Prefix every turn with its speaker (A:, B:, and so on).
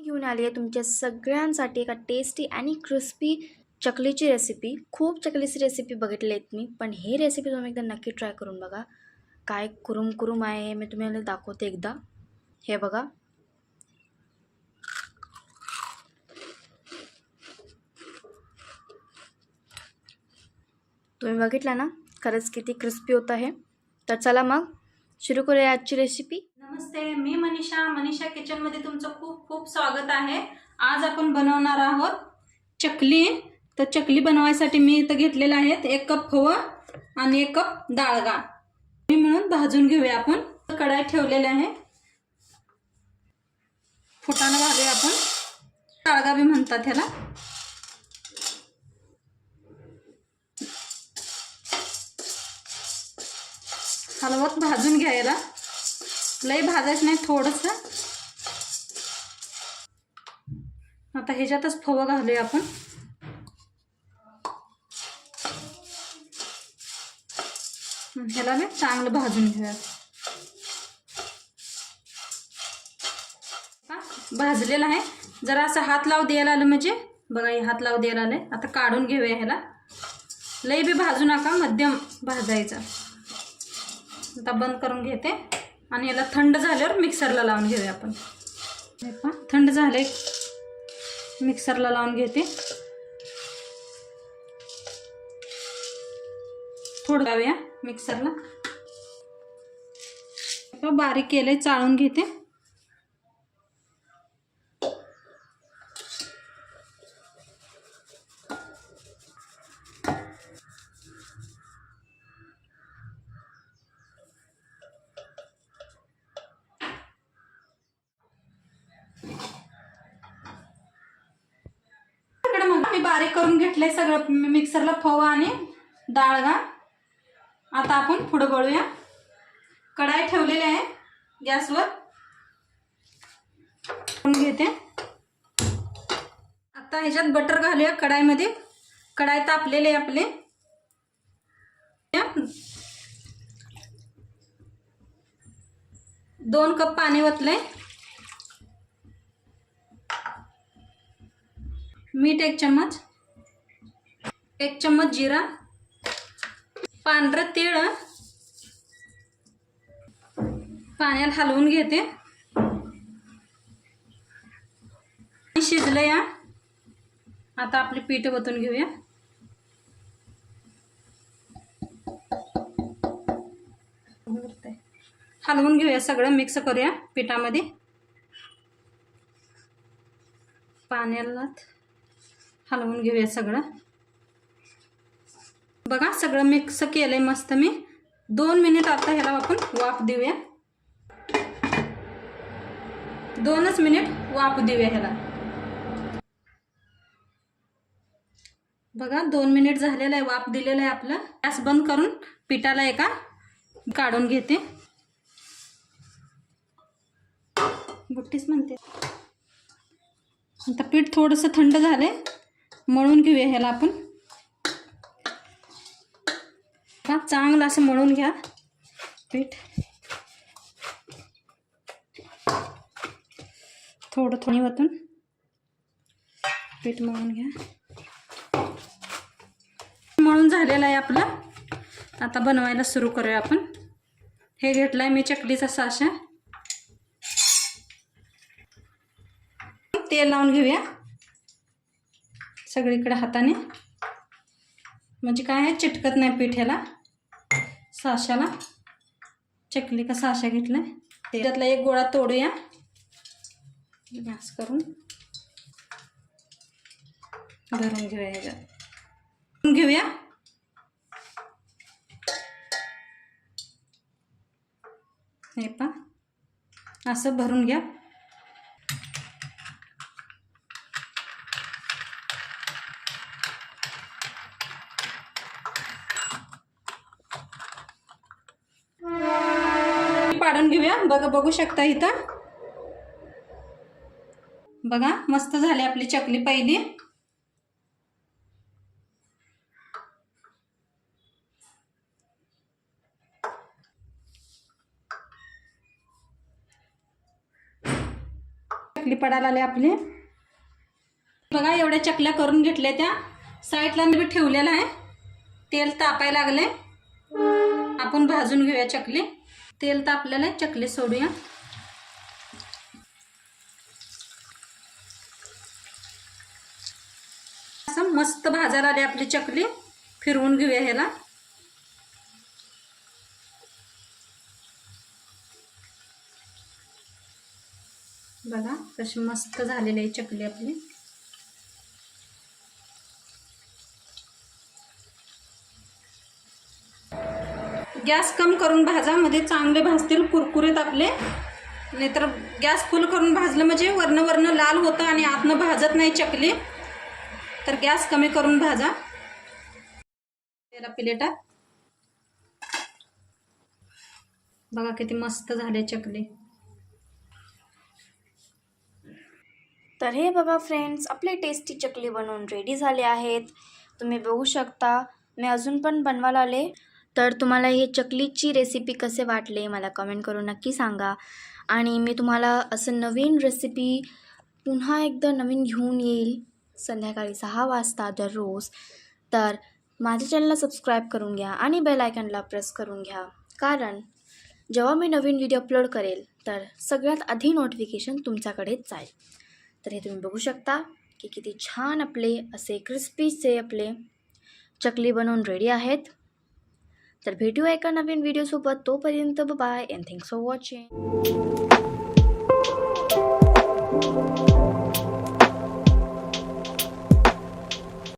A: घेऊन आली आहे तुमच्या सगळ्यांसाठी एका टेस्टी आणि क्रिस्पी चकलीची रेसिपी. खूप चकलीची रेसिपी बघितली आहेत मी, पण ही रेसिपी तुम्ही एकदा नक्की ट्राय करून बघा. काय कुरुम कुरुम आहे हे मी तुम्हाला दाखवते एकदा. हे बघा. तुम्ही बघितला ना, खरंच किती क्रिस्पी होत आहे. तर चला मग सुरू करूया आजची रेसिपी.
B: नमस्ते, मी मनीषा किचनमध्ये तुमचं खूप खूप स्वागत आहे. आज आपण बनवणार आहोत चकली. तर चकली बनवायसाठी मी इथं घेतलेलं आहेत 1 कप खवा आणि 1 कप डाळगा. म्हणून भाजून घेऊया. आपण कढाई ठेवलेली आहे, फुटाणा घालूया आपण. डाळगा बी म्हणतात ह्याला. हलवत भाजून घ्यायला, लई भाजायचं नाही, थोडंसं. आता ह्याच्यातच फवं घालूया आपण. ह्याला मी चांगलं भाजून घेऊया. भाजलेला आहे. जरा असं हात लाव द्यायला आलं म्हणजे बघा, हे हात लाव द्यायला आलंय. आता काढून घेऊया ह्याला. लई बी भाजू नका, मध्यम भाजायचं. आता बंद करून घेते आणि याला थंड झाल्यावर मिक्सरला लावून घेऊया आपण. थंड झाले, मिक्सरला लावून घेते. थोडं लावूया मिक्सरला. बारीक केले, चाळून घेते. मी बारीक करून घेतलंय सगळं मिक्सरला, फवा आणि डाळगा. आता आपण पुढे वळूया. कढाई ठेवलेली आहे गॅसवर, घेते. आता ह्याच्यात बटर घालूया कढाईमध्ये. कढाई तापलेले आपले. 2 कप पाणी ओतलंय. मीठ 1 चम्मच, 1 चम्मच जिरा, पांढरं तीळ पाण्यात हलवून घेते. शिजलंय. आता आपले पीठ ओतून घेऊया. हलवून घेऊया, सगळं मिक्स करूया पिठामध्ये. पाण्याला हलवून घेऊया सगळं. बघा, सगळं मिक्स केलंय मस्त मी. 2 मिनिट आता ह्याला आपण वाफ देऊया. 2च मिनिट वाफ देऊया ह्याला. बघा, 2 मिनिट झालेलं आहे, वाफ दिलेलं आहे आपलं. गॅस बंद करून पिठाला एका काढून घेते. बुट्टीच म्हणते. आता पीठ थोडंसं थंड झालंय, मळून घेऊया ह्याला आपण. चांगलं असं मळून घ्या पीठ. थोडं थोडी वतून पीठ मळून घ्या. मळून झालेलं आहे आपलं. आता बनवायला सुरू करूया आपण. हे घेतलंय मी चकलीचा साचा. तेल लावून घेऊया सगळीकडे हाताने, म्हणजे काय आहे, चिटकत नाही पीठ ह्याला. साशाला चकली का साशा घेतलाय. त्यातला एक गोळा तोडूया गॅस करून. भरून घेऊया ह्याच्यात. घेऊया. हे पा असं भरून घ्या. पाडून घेऊया. बघू शकता इथं. बघा, मस्त झाली आपली चकली पहिली. चकली पडायला आले आपले. बघा एवढ्या चकल्या करून घेतल्या, त्या साईडला मी ठेवलेलं आहे. तेल तापायला लागले, आपण भाजून घेऊया चकली. तेल तापलेलं आहे, चकली सोडूया. असं मस्त भाजायला आली आपली चकली. फिरवून घेऊया ह्याला. बघा कशी मस्त झालेली आहे चकली आपली. गॅस कम करून भाजा, मध्ये चांगले भाजतील कुरकुरीत आपले. नाहीतर गॅस फुल करून भाजलं म्हणजे वरनं लाल होतं आणि आतनं भाजत नाही चकली. तर गॅस कमी करून भाजा. त्याला प्लेटात बघा किती मस्त झाले चकली.
A: तर हे बघा फ्रेंड्स, आपले टेस्टी चकली बनवून रेडी झाले आहेत. तुम्ही बघू शकता. मी अजून पण बनवायला आले. तर तुम्हाला हे चकलीची रेसिपी कसे वाटले मला कमेंट करून नक्की सांगा. आणि मी तुम्हाला असं नवीन रेसिपी पुन्हा एकदा नवीन घेऊन येईल संध्याकाळी 6 वाजता दररोज. तर माझ्या चॅनलला सबस्क्राईब करून घ्या आणि बेल आयकॉनला प्रेस करून घ्या, कारण जेव्हा मी नवीन व्हिडिओ अपलोड करेल तर सगळ्यात आधी नोटिफिकेशन तुमच्याकडेच जाईल. तर हे तुम्ही बघू शकता की किती छान आपले असे क्रिस्पीचे आपले चकली बनवून रेडी आहेत. तर भेटूया एका नवीन व्हिडिओसोबत. तोपर्यंत bye and thanks for watching.